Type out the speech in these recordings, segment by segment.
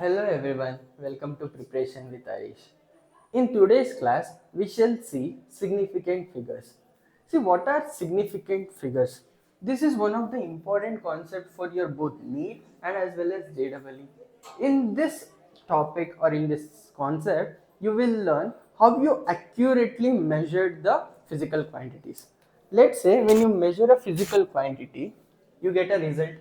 Hello everyone, welcome to Preparation with Arish. In today's class, we shall see significant figures. See, what are significant figures? This is one of the important concepts for your both NEET and as well as JEE. In this topic or in this concept, you will learn how you accurately measure the physical quantities. Let's say when you measure a physical quantity, you get a result,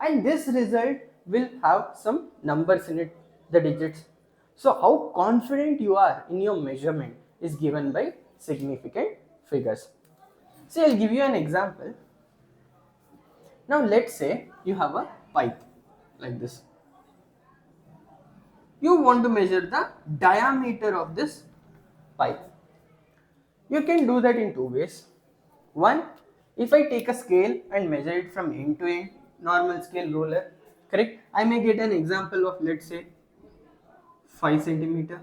and this result will have some numbers in it, the digits. So how confident you are in your measurement is given by significant figures. See, I'll give you an example. Now let's say you have a pipe like this. You want to measure the diameter of this pipe. You can do that in two ways. One, if I take a scale and measure it from end to end, normal scale ruler, correct? I may get an example of, let's say, 5 centimeter,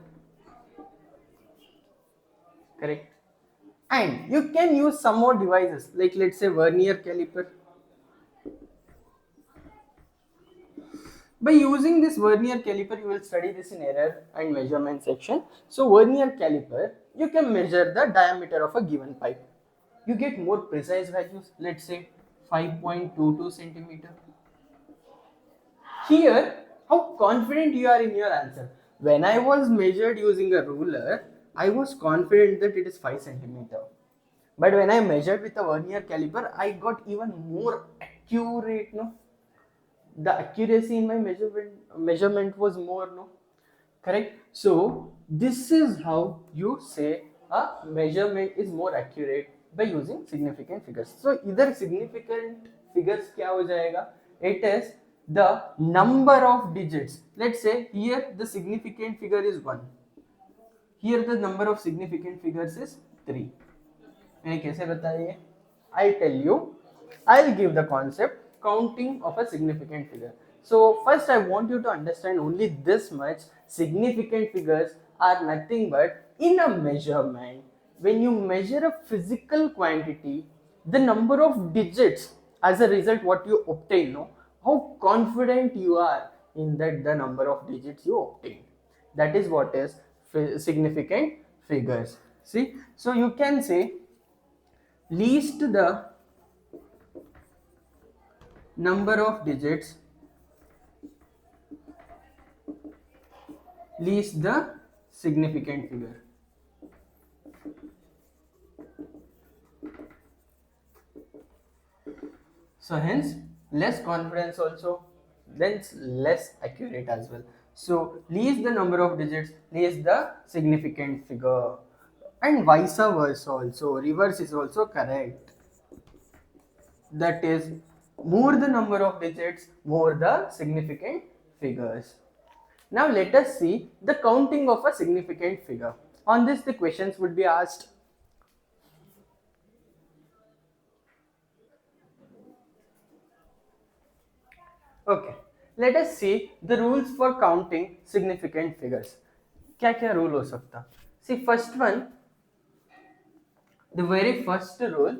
correct? And you can use some more devices like, let's say, vernier caliper. By using this vernier caliper, you will study this in error and measurement section. So vernier caliper, you can measure the diameter of a given pipe. You get more precise values, let's say 5.22 centimeter. Here, how confident you are in your answer. When I was measured using a ruler, I was confident that it is 5 centimeter. But when I measured with a vernier caliper, I got even more accurate, no? The accuracy in my measurement was more, no? Correct? So this is how you say a measurement is more accurate by using significant figures. So either significant figures क्या हो जाएगा? It is the number of digits. Let's say here the significant figure is 1. Here the number of significant figures is 3. मैंने कैसे बताया ये? I'll tell you. I'll give the concept counting of a significant figure. So first I want you to understand only this much. Significant figures are nothing but in a measurement. When you measure a physical quantity, the number of digits as a result what you obtain, no? How confident you are in that the number of digits you obtain. That is what is significant figures. See, so you can say least the number of digits, least the significant figure. So hence less confidence also, then less accurate as well. So least the number of digits, least the significant figure, and vice versa also. Reverse is also correct. That is, more the number of digits, more the significant figures. Now let us see the counting of a significant figure. On this the questions would be asked. Okay, let us see the rules for counting significant figures. क्या क्या rule हो सकता? See, first one, the very first rule,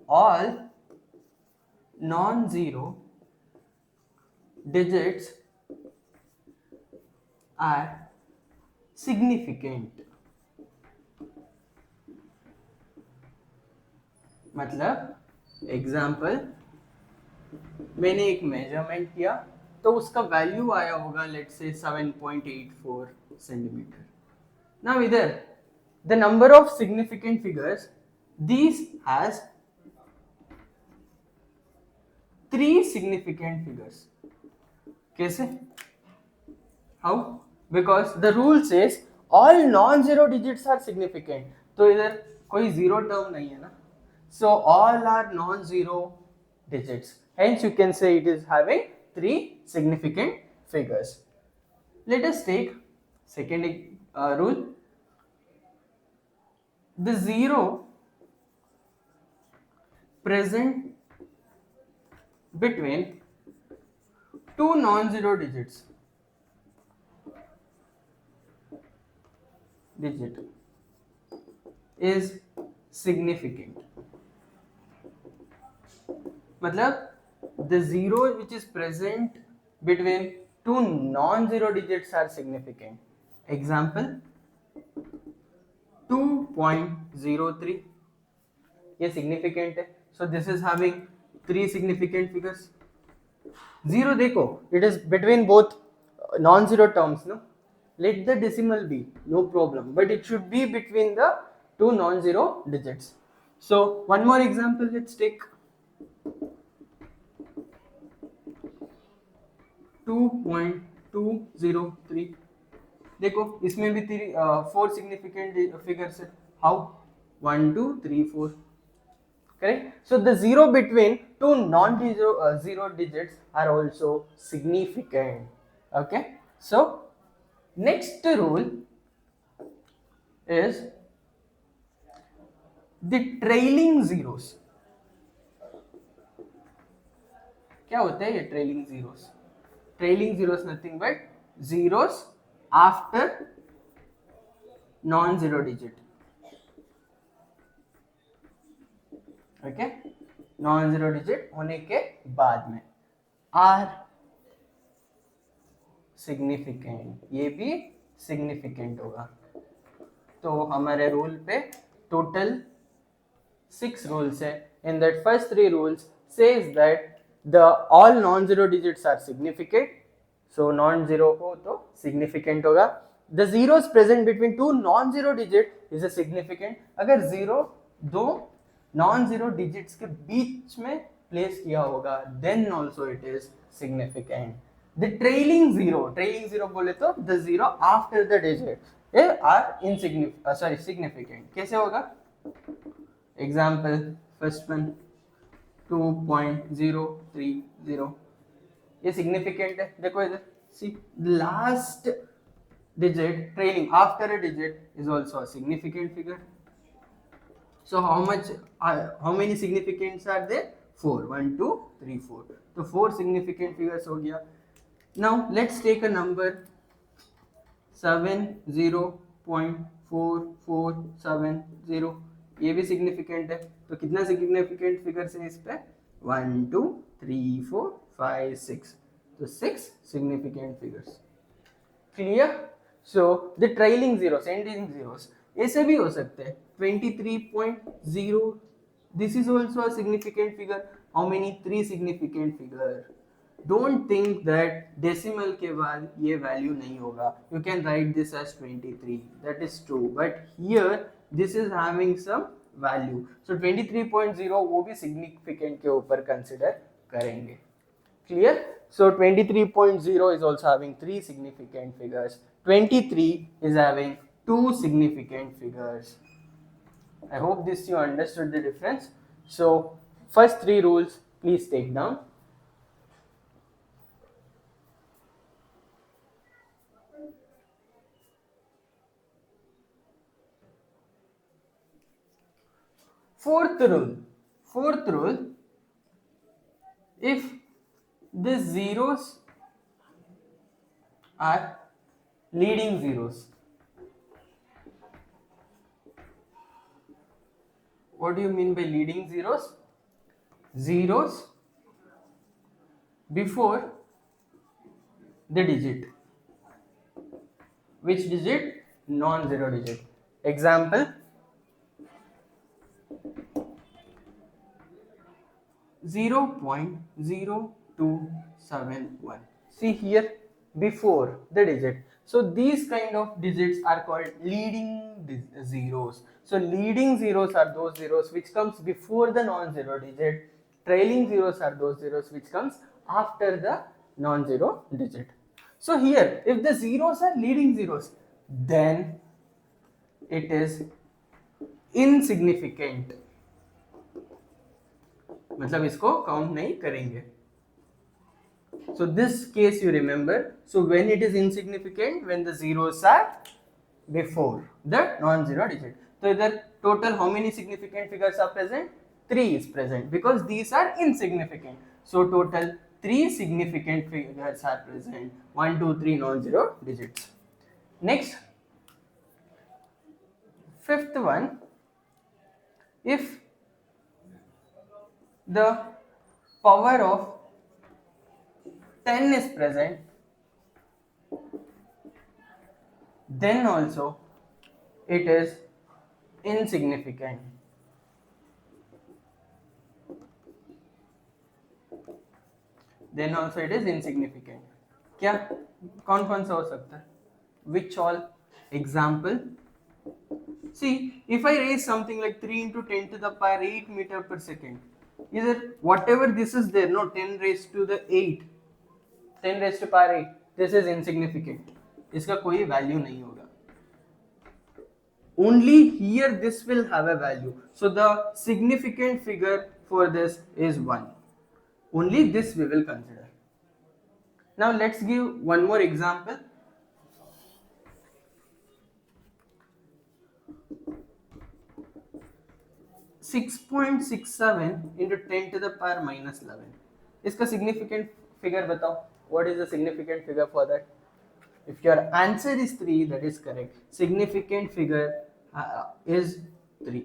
all non-zero digits are significant. मतलब example, मैंने एक measurement किया तो उसका वैल्यू आया होगा लेट्स से 7.84 सेंटीमीटर. नाउ इधर the number of significant figures, this has 3 significant figures. कैसे? How? Because the rule says all non zero digits are significant. तो इधर कोई जीरो टर्म नहीं है ना. So all are non-zero digits. Hence you can say it is having 3 significant figures. Let us take second rule. The zero present between two non-zero digit is significant. मतलब the zero which is present between two non-zero digits are significant. Example 2.03, ये significant है. So this is having three significant figures. Zero देखो, it is between both non-zero terms, no? Let the decimal be, no problem, but it should be between the two non-zero digits. So one more example, let's take 2.203. देखो इसमें भी four significant figures है. How? 1 2 3 4. Correct. So the zero between two non-zero digits are also significant. Okay. So next rule is the trailing zeros. क्या होता है ये trailing zeros? Trailing zeros nothing but zeros after non-zero digit. Okay, non zero digit होने के बाद में are significant, ये भी सिग्निफिकेंट होगा. तो हमारे रूल पे टोटल 6 रूल्स है. In that first 3 rules says that the all non zero digits are significant. So non zero हो तो सिग्निफिकेंट होगा. The zeros present between two non zero digit is a significant. अगर zero दो non zero digits के बीच में place किया होगा then also it is significant. The trailing zero बोले तो the zero after the digit are significant. कैसे होगा? एग्जाम्पल फर्स्ट वन 2.030, ये सिग्निफिकेंट है. देखो इधर सी last digit trailing after a digit is also a significant figure. So how many significants are there? 4. 1 2 3 4. तो 4 significant figures हो गया. Now let's take a number 70.4470. ये भी significant है. तो कितना significant figures है इस पे? 1 2 3 4 5 6. तो 6 significant figures. Clear? So the trailing zeros, ending zeros, ऐसे भी हो सकते हैं. 23.0, this is also a significant figure. How many? 3 significant figure. Don't think that decimal के बाद ये value नहीं होगा. You can write this as 23. That is true. But here this is having some value. So 23.0 वो भी significant के ऊपर consider करेंगे. Clear? So 23.0 is also having 3 significant figures. 23 is having 2 significant figures. I hope this you understood the difference. So first 3 rules please take down. Fourth rule, if the zeros are leading zeros. What do you mean by leading zeros? Zeros before the digit. Which digit? Non-zero digit. Example 0.0271. See here, before the digit. So these kind of digits are called leading zeros. So leading zeros are those zeros which comes before the non-zero digit. Trailing zeros are those zeros which comes after the non-zero digit. So here, if the zeros are leading zeros, then it is insignificant. मतलब इसको count नहीं करेंगे. So this case you remember. So when it is insignificant, when the zeros are before the non-zero digit. So इधर total how many significant figures are present? 3 is present because these are insignificant. So total 3 significant figures are present. 1 2 3 non-zero digits. Next, fifth one, if the power of 10 is present then also it is insignificant. Then also it is insignificant. क्या कौन कौन सा हो सकता है? Which all? Example, see, if I raise something like 3 into 10 to the power 8 meter per second, either whatever this is there, no, 10 raised to the 8, 10 raised to power 8, this is insignificant. इसका कोई value नहीं होगा. Only here this will have a value. So the significant figure for this is 1. Only this we will consider. Now let's give one more example. 6.67 into 10 to the power minus 11. इसका significant figure बताओ. What is the significant figure for that? If your answer is 3, that is correct. Significant figure is 3.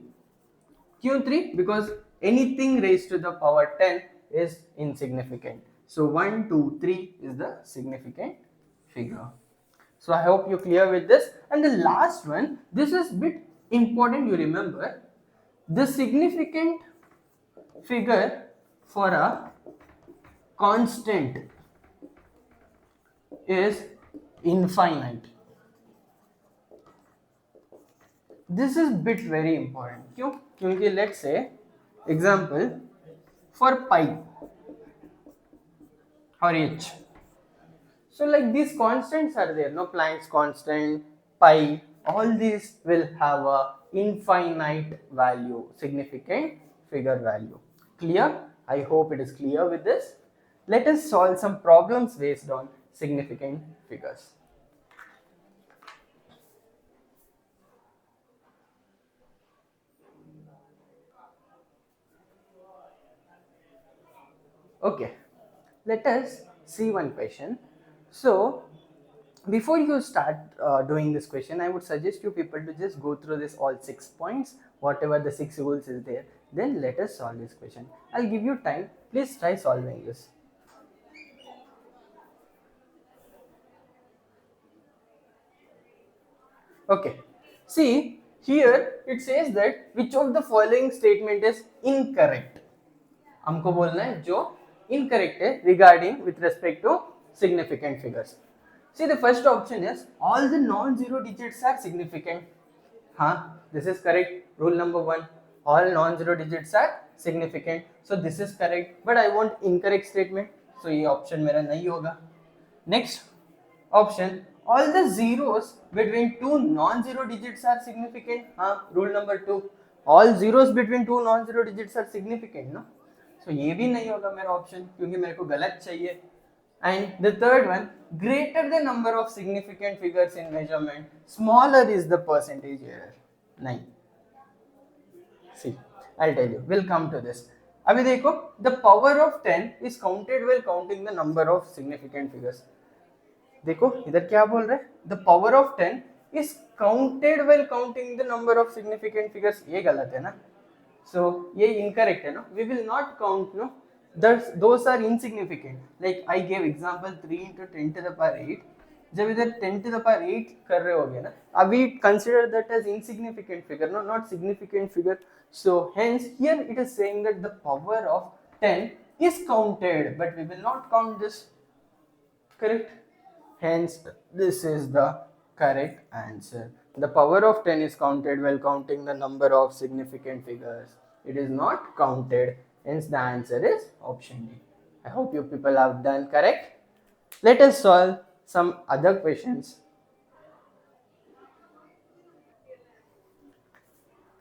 क्यों 3? Because anything raised to the power 10 is insignificant. So 1, 2, 3 is the significant figure. So I hope you're clear with this. And the last one, this is bit important, you remember. The significant figure for a constant is infinite. This is bit very important. क्यों? क्योंकि let's say example for pi or h. So like these constants are there, no, Planck's constant, pi, all these will have a infinite value, significant figure value. Clear? I hope it is clear with this. Let us solve some problems based on significant figures. Okay, let us see one question. So before you start doing this question, I would suggest you people to just go through this all 6 points, whatever the 6 rules is there. Then let us solve this question. I'll give you time. Please try solving this. Okay. See, here it says that which of the following statement is incorrect. हमको बोलना है जो incorrect है regarding with respect to significant figures. See, the first option is all the non-zero digits are significant. This is correct. Rule number 1. All non-zero digits are significant. So this is correct. But I want incorrect statement. So ये option मेरा नहीं होगा. Next option, all the zeros between two non-zero digits are significant. Rule number 2. All zeros between two non-zero digits are significant, no? So ये भी नहीं होगा मेरा option क्योंकि मेरे को गलत चाहिए. And the third one, greater the number of significant figures in measurement, smaller is the percentage error. 9. See, I'll tell you, we'll come to this. अभी देखो, the power of 10 is counted while counting the number of significant figures. देखो इधर क्या बोल रहे हैं? The power of 10 is counted while counting the number of significant figures. ये गलत है ना? So ये incorrect है ना? We will not count, no? Those are insignificant. Like I gave example 3 into 10 to the power 8. जब इधर 10 to the power 8 कर रहे होगे ना, अभी consider that as insignificant figure, no, not significant figure. So hence here it is saying that the power of 10 is counted, but we will not count this. Correct? Hence this is the correct answer. The power of 10 is counted while counting the number of significant figures. It is not counted. Hence the answer is option D. I hope you people have done correct. Let us solve some other questions.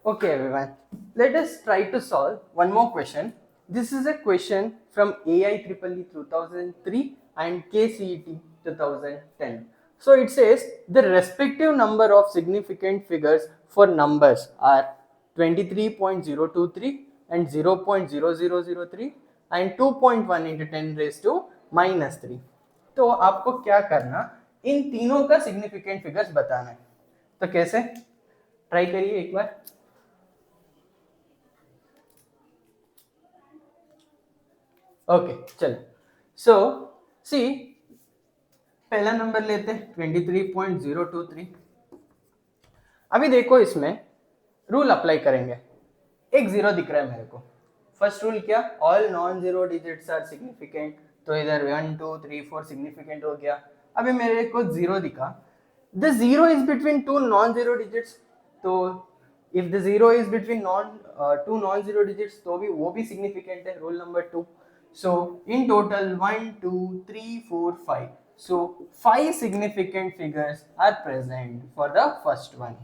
Okay everyone, let us try to solve one more question. This is a question from AIEEE 2003 and KCET 2010. So it says the respective number of significant figures for numbers are 23.023 and 0.0003 and 2.1 into 10 raised to minus 3. तो आपको क्या करना, इन तीनों का significant figures बताना है. तो कैसे, ट्राई करिए एक बार. ओके चलो. सो सी, पहला नंबर लेते हैं 23.023. अभी देखो इसमें रूल अप्लाई करेंगे. एक जीरो दिख रहा है मेरे को. फर्स्ट रूल क्या, all non zero digits are significant. तो इधर 1 2 3 4 सिग्निफिकेंट हो गया. अभी मेरे को जीरो दिखा. The zero is between two non zero digits. तो if the zero is between two non zero digits तो भी वो भी सिग्निफिकेंट है. Rule number 2. So in total 1 2 3 4 5. So 5 significant figures are present for the first one.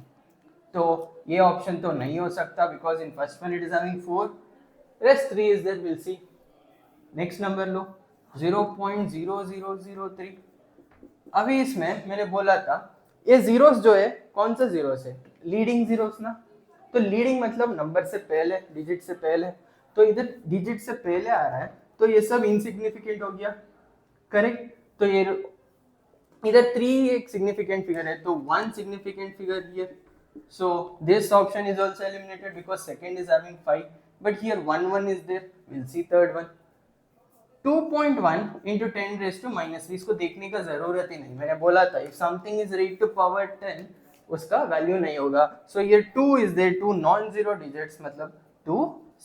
तो ये option तो नहीं हो सकता because in first one it is having 4. Rest 3 is there, we'll see. Next number लो 0.0003. अभी इसमें मैंने बोला था ये जीरोस जो है कौन सा जीरोस है, लीडिंग जीरोस ना. तो लीडिंग मतलब नंबर से पहले, डिजिट से पहले. तो इधर डिजिट से पहले आ रहा है तो ये सब इनसिग्निफिकेंट हो गया. करेक्ट. तो ये इधर 3 एक सिग्निफिकेंट फिगर है तो 1 significant figure here. So this option is also eliminated because second is having 5, but here 1 is there. We'll see third one. 2.1 into 10 raised to minus 3. इसको देखने का जरूरत ही नहीं. मैंने बोला था if something is raised to power 10 उसका value नहीं होगा. So here 2 is there, 2 non-zero digits मतलब 2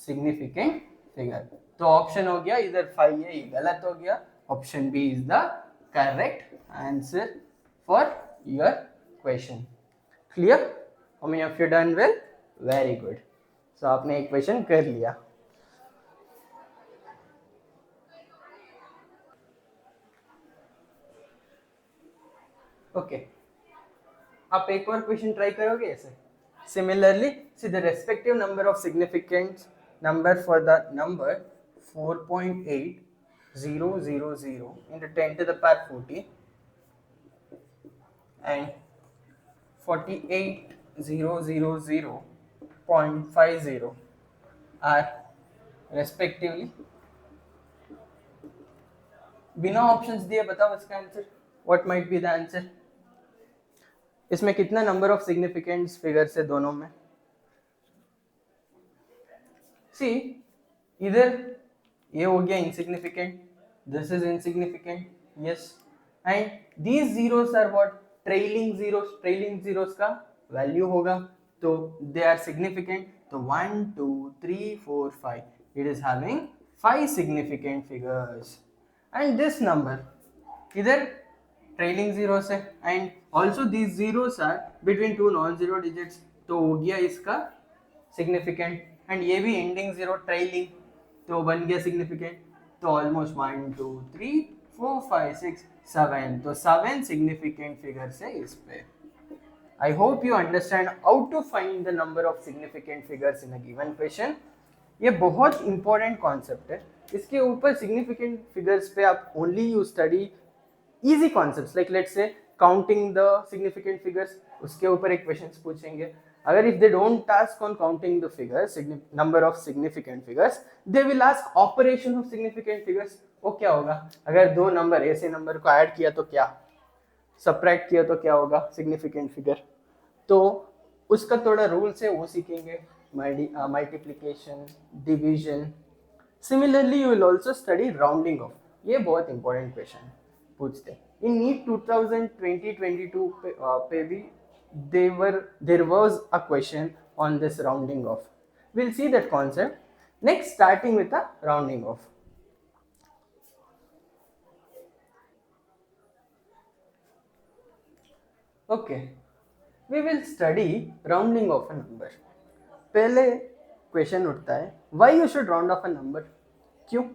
significant figure. तो ऑप्शन हो गया इधर 5 है, ये गलत हो गया. Option B is the correct answer for your question. Clear? How many of you done well? Very good. So आपने एक क्वेश्चन कर लिया. ओके आप एक और क्वेश्चन ट्राई करोगे ऐसे. Similarly see the respective number of significant number for the number 4.8000 into 10 to the power 40 and 48,000.50 are respectively. बिना ऑप्शंस दिए बताओ इसका answer. What might be the answer. इसमें कितना नंबर ऑफ सिग्निफिकेंट फिगर्स है दोनों में. सी इधर ये हो गया insignificant, this is insignificant. Yes. And these zeros are what, trailing zeros. Trailing zeros का वैल्यू होगा तो दे आर सिग्निफिकेंट. तो 1 2 3 4 5 it is having 5 significant figures. And this number इधर ट्रेलिंग जीरोस है and also these zeros are between two non zero digits. तो हो गया इसका सिग्निफिकेंट. एंड ये भी एंडिंग जीरो ट्रेलिंग तो बन गया सिग्निफिकेंट. तो ऑलमोस्ट 1 2 3 4 5 6 7. तो 7 सिग्निफिकेंट फिगर्स है इस पे. I hope you understand how to find the number of significant figures in a given question. ये बहुत इंपॉर्टेंट कॉन्सेप्ट है. इसके ऊपर सिग्निफिकेंट फिगर्स पे आप only you study easy concepts like let's say counting the significant figures. उसके ऊपर एक क्वेश्चंस पूछेंगे. अगर if they don't task on counting the figures, number of significant figures, they will ask operation of significant figures. वो क्या होगा, अगर दो नंबर ऐसे नंबर को ऐड किया तो क्या, सबट्रैक्ट किया तो क्या होगा सिग्निफिकेंट फिगर. तो उसका थोड़ा रूल्स है वो सीखेंगे. Multiplication, division. Similarly you will also study rounding off. ये बहुत इंपॉर्टेंट क्वेश्चन पूछते हैं इन नीट 2020-22 पे भी there was a question on this rounding off. We'll see that concept next, starting with a rounding off. Okay, we will study rounding off a number. पहले question उठता है why you should round off a number. क्यों?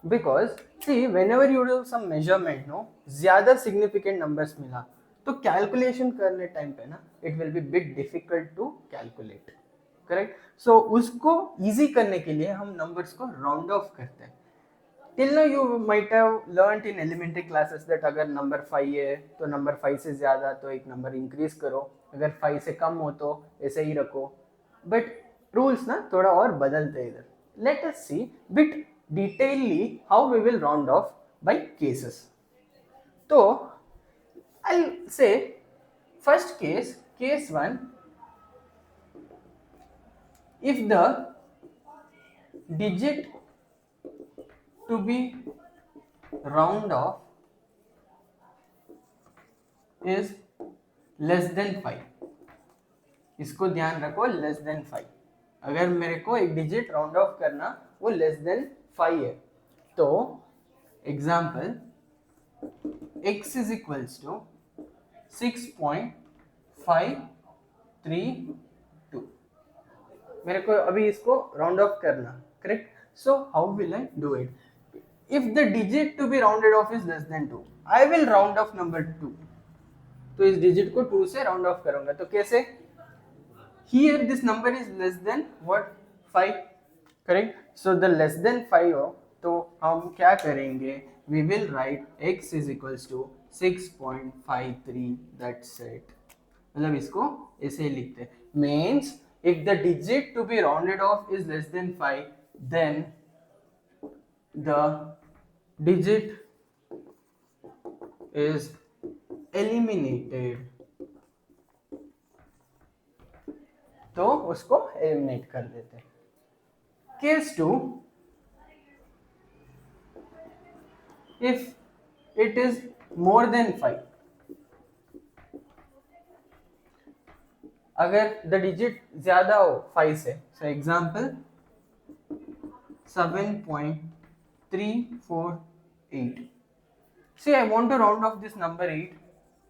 Because see whenever you do some measurement, no, ज्यादा significant numbers मिला तो calculation करने time पे ना it will be bit difficult to calculate. Correct. So उसको इजी करने के लिए हम नंबर्स को राउंड ऑफ करते हैं. Till now you might have learned in elementary classes that अगर नंबर 5 है तो नंबर 5 से ज़्यादा तो एक नंबर इंक्रीज करो, अगर 5 से कम हो तो ऐसे ही रखो. बट रूल्स ना थोड़ा और बदलते हैं इधर. Let us see bit detailly how we will round off by cases. तो I'll say first case 1, if the digit to be round off is less than 5. इसको ध्यान रखो, लेस देन 5। अगर मेरे को एक डिजिट राउंड ऑफ करना वो लेस देन 5 है, तो example x is equals to 6.532। मेरे को अभी इसको राउंड ऑफ करना, correct? So how will I do it? If the digit to be rounded off is less than 2, I will round off number 2। तो इस digit को 2 से राउंड ऑफ करूंगा, तो कैसे? Here this number is less than what? 5, correct? So the less than 5 हो तो हम क्या करेंगे? We will write x is equals to 6.53, that's it। मतलब इसको ऐसे ही लिखते हैं, means if the digit to be rounded off is less than 5, then the digit is eliminated। तो उसको एलिमिनेट कर देते हैं। Case 2, if it is more than 5, अगर द डिजिट ज्यादा हो 5 से, so example 7.348, see I want to round off this number 8,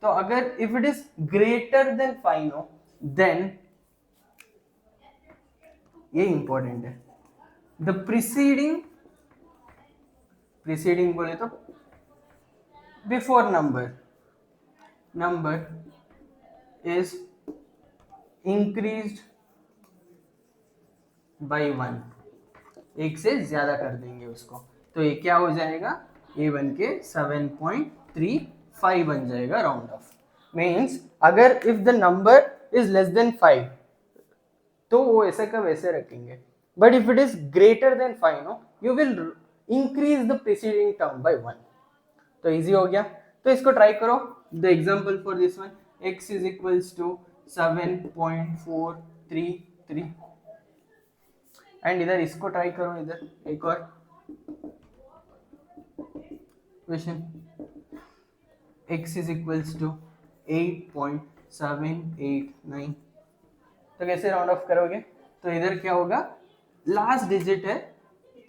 तो अगर if it is greater than 5 हो, देन ये इंपॉर्टेंट है, द प्रीसीडिंग बोले तो before number is increased by 1, एक से ज्यादा कर देंगे उसको, तो ये क्या हो जाएगा? ये बन के 7.35 बन जाएगा राउंड ऑफ। मीन्स अगर if the number is less than 5 तो वो ऐसे का वैसे रखेंगे, but if it is greater than 5 no, you will increase the preceding term by 1। तो इजी हो गया। तो इसको ट्राई करो। The example for this one, x is equals to 7.433, and इधर इसको ट्राई करो, इधर एक और question, x is equals to 8.789। तो कैसे राउंड ऑफ करोगे? तो इधर क्या होगा, लास्ट डिजिट है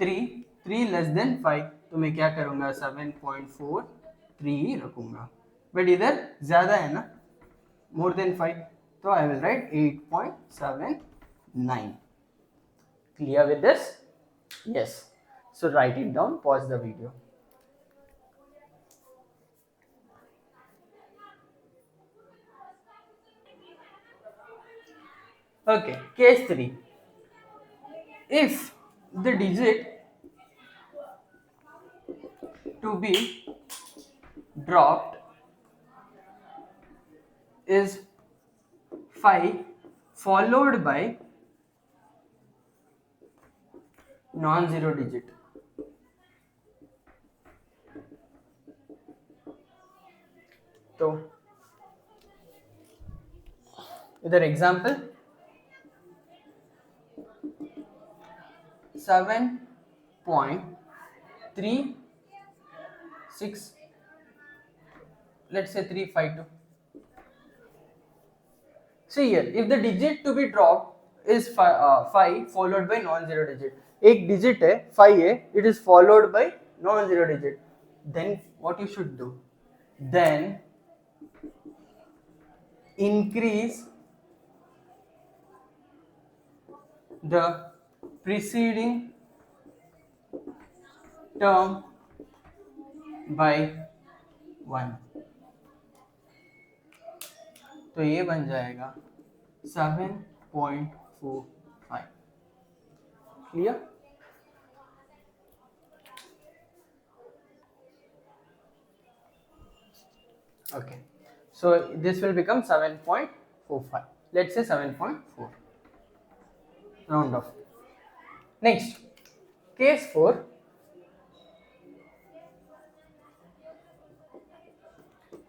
3 लेस देन 5, तो मैं क्या करूंगा? 7.43 रखूंगा, बट इधर ज्यादा है ना, मोर देन 5, तो I will write 8.79। Clear with this? Yes. So right it down, pause the video. Okay, case 3. If the digit to be dropped is 5 followed by non-zero digit, तो इधर example 7.36, let's say 352. See here, if the digit to be dropped is 5 followed by non-zero digit, एक digit है 5 है, it is followed by non-zero digit, then what you should do? Then increase the preceding term by 1, तो ये बन जाएगा 7.45। Clear? Okay, so this will become 7.45, let's say 7.4, round off. Next, case 4.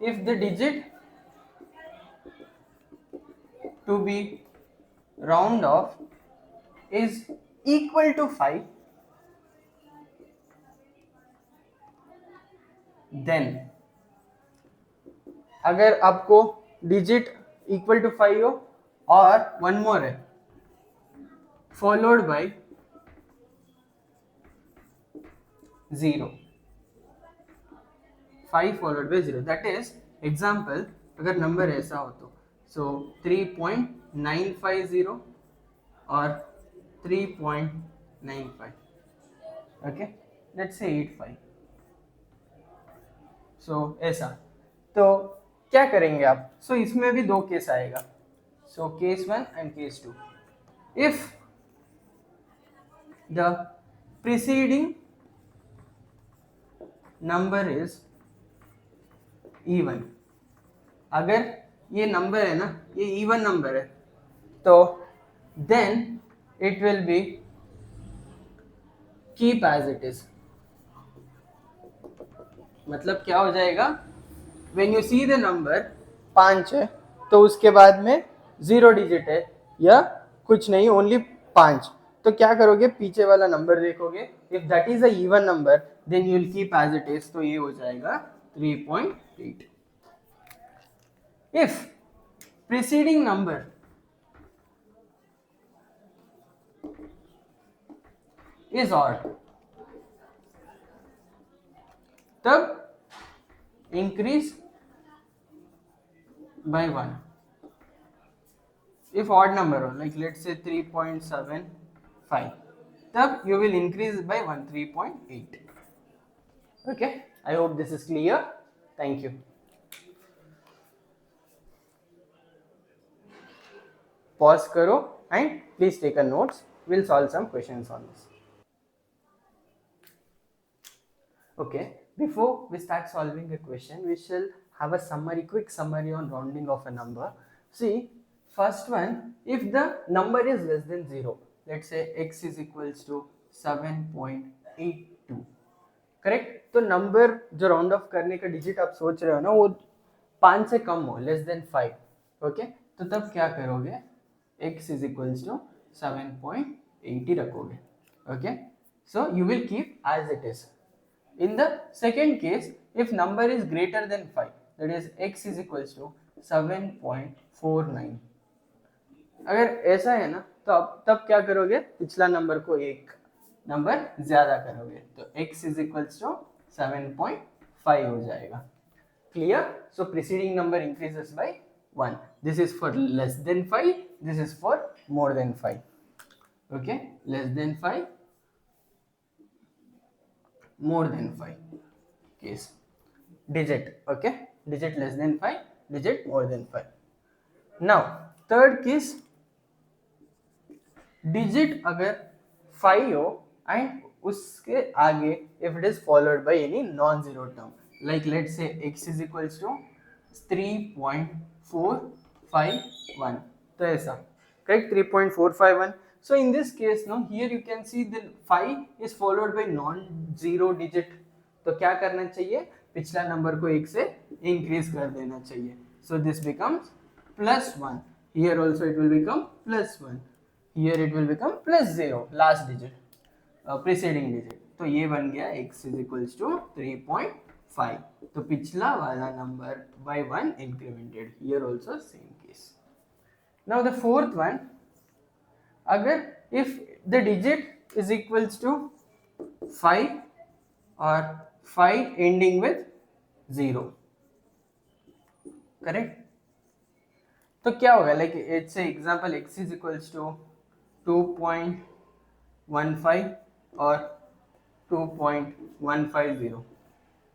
If the digit to be round off is equal to 5, then अगर आपको digit equal to 5 हो और one more है followed by 0, 5 followed by 0, that is example अगर number ऐसा हो तो so 3.950 और 3.95, okay, let's say 85, so ऐसा। तो क्या करेंगे आप? so इसमें भी दो केस आएगा, so case 1 and case 2। if the preceding number is even, अगर ये नंबर है ना, ये इवन नंबर है, तो then it will be keep as it is. मतलब क्या हो जाएगा, when you see the number 5 है तो उसके बाद में 0 डिजिट है या कुछ नहीं, ओनली 5, तो क्या करोगे, पीछे वाला नंबर देखोगे, if that is a even number then you will keep as it is, तो ये हो जाएगा 3.8। if preceding number is odd, तब increase by 1। if odd number हो, like let's say 3.75, तब you will increase by 1, 3.8। okay, I hope this is clear, thank you। pause करो and please take a notes, we'll solve some questions on this। okay, before we start solving a question, we shall have a summary, quick summary on rounding of a number। see, first one, if the number is less than 0, let's say x is equals to 7.82, correct, तो number जो round of करने का digit आप सोच रहे हो ना, वो 5 से कम हो, लेस देन 5, ओके, तो तब क्या करोगे, x is equals to 7.80 रखोगे, okay, so you will keep as it is। in the second case, if number is greater than 5, that is x is equals to 7.49, अगर ऐसा है ना, तो तब क्या करोगे, पिछला नंबर को एक नंबर ज्यादा करोगे, तो x is equals to 7.5 हो जाएगा। clear? so preceding number increases by 1, this is for less than 5, this is for more than 5, okay, less than 5, more than 5 case, digit, okay, digit less than 5, digit more than 5। now third case, digit अगर 5 हो and उसके आगे if it is followed by any non-zero term, like let's say x is equals to 3.451, तो ऐसा, correct, 3.451। so in this case now here you can see the 5 is followed by non-zero digit, तो क्या करना चाहिए, पिछला number को एक से इंक्रीज कर देना चाहिए, so this becomes +1, here also it will become +1, here it will become +0, last digit, preceding digit, तो ये बन गया x is equals to 3.5, तो पिछला वाला number by 1 incremented, here also same case। now the fourth one, अगर if the digit is equals to 5 or 5 ending with 0, correct, तो क्या होगा, like it's a example, x is equals to 2.15 और 2.150,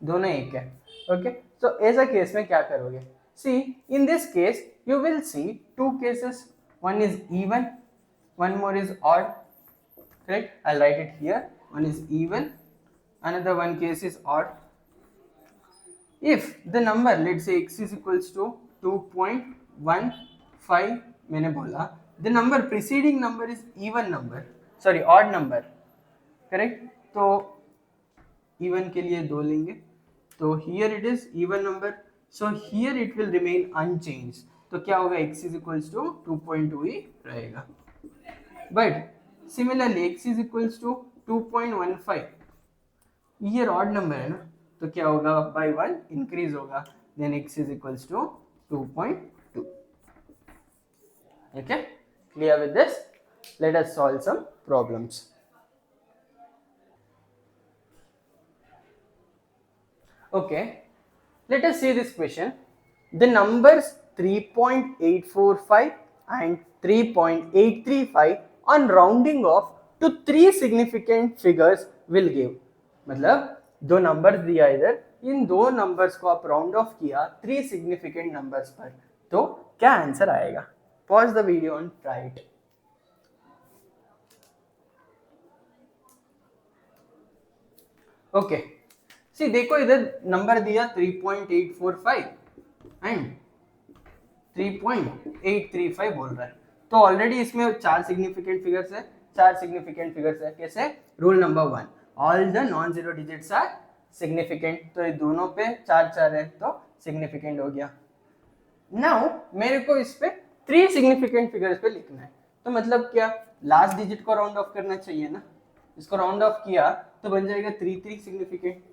दोनों एक है, ओके, तो ऐसा केस में क्या करोगे, see in this case you will see two cases, one is even, one more is odd, correct, I'll write it here, one is even, another one case is odd। if the number, let's say x is equals to 2.15, मैंने बोला the number preceding number is even number, sorry odd number, correct, तो even के लिए 2 लेंगे, तो here it is even number, so here it will remain unchanged, तो क्या होगा, x is equals to 2.2 ही रहेगा। but similarly x is equals to 2.15, here odd number है ना, तो क्या होगा, by 1 increase होगा, then x is equals to 2.2, Okay, clear with this? Let us solve some problems. Okay, let us see this question. The numbers 3.845 and 3.835 on rounding off to three significant figures will give. मतलब दो numbers दिया इधर, इन दो numbers को आप round off किया three significant numbers पर, तो क्या आंसर आएगा? Pause the video and try it. Okay, see देखो इधर नंबर दिया 3.845 एंड 3.835 बोल रहा है, तो ऑलरेडी इसमें चार सिग्निफिकेंट फिगर्स है. चार सिग्निफिकेंट फिगर्स है कैसे? Rule number 1, all the non zero digits are significant. तो ये दोनों पे चार चार है तो सिग्निफिकेंट हो गया. नाउ मेरे को इस पे थ्री सिग्निफिकेंट फिगर्स पे लिखना है, तो मतलब क्या, लास्ट डिजिट को राउंड ऑफ करना चाहिए ना. इसको राउंड ऑफ किया तो बन जाएगा three three significant.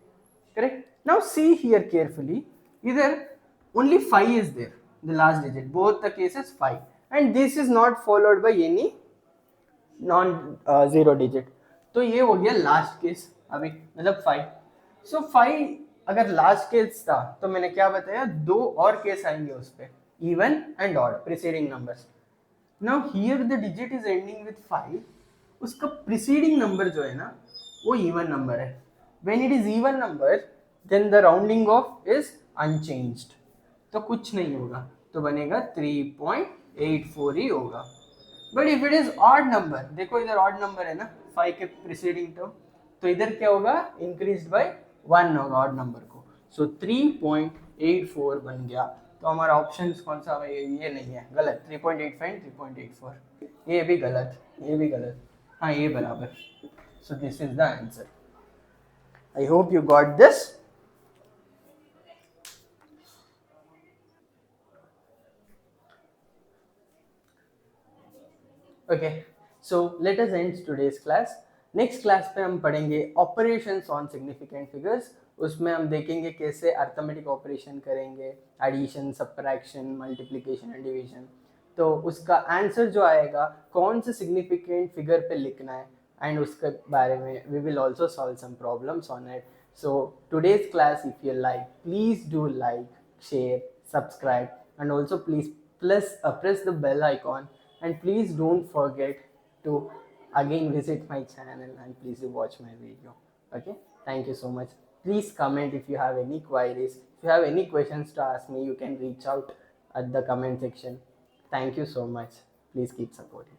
Correct. Now see here carefully, इधर only 5 is there, the last digit, both the cases 5, and this is not followed by any non zero digit. तो ये हो गया लास्ट केस अभी, मतलब 5. सो 5 अगर लास्ट केस था तो मैंने क्या बताया, दो और केस आएंगे उस पे, even and odd preceding numbers. Now here the digit is ending with 5, उसका प्रीसीडिंग नंबर जो है ना वो इवन नंबर है. When it is even number then the rounding off is unchanged, तो कुछ नहीं होगा, तो बनेगा 3.84 ही होगा. But if it is odd number, देखो इधर ऑड नंबर है ना 5 के प्रीसीडिंग टर्म, तो इधर क्या होगा, इंक्रीज बाय 1 होगा ऑड नंबर को. सो 3.84 बन गया. तो हमारा ऑप्शन कौन सा है? ये नहीं है, गलत. 3.85 3.84, ये भी गलत, ये भी गलत. हाँ ये बराबर. So this is the answer. I hope you got this. Okay, so let us and today's class. Next class पे हम पढ़ेंगे ऑपरेशंस ऑन सिग्निफिकेंट फिगर्स. उसमें हम देखेंगे कैसे अर्थमेटिक ऑपरेशन करेंगे, addition, subtraction, multiplication and division. तो उसका आंसर जो आएगा कौन से सिग्निफिकेंट फिगर पे लिखना है, एंड उसके बारे में we will also solve some problems on it. So today's class, if you like, please do like, share, subscribe, and also please press the bell icon, and please don't forget to again visit my channel, and please do watch my video. Okay, thank you so much. Please comment if you have any queries. If you have any questions to ask me, you can reach out at the comment section. Thank you so much. Please keep supporting.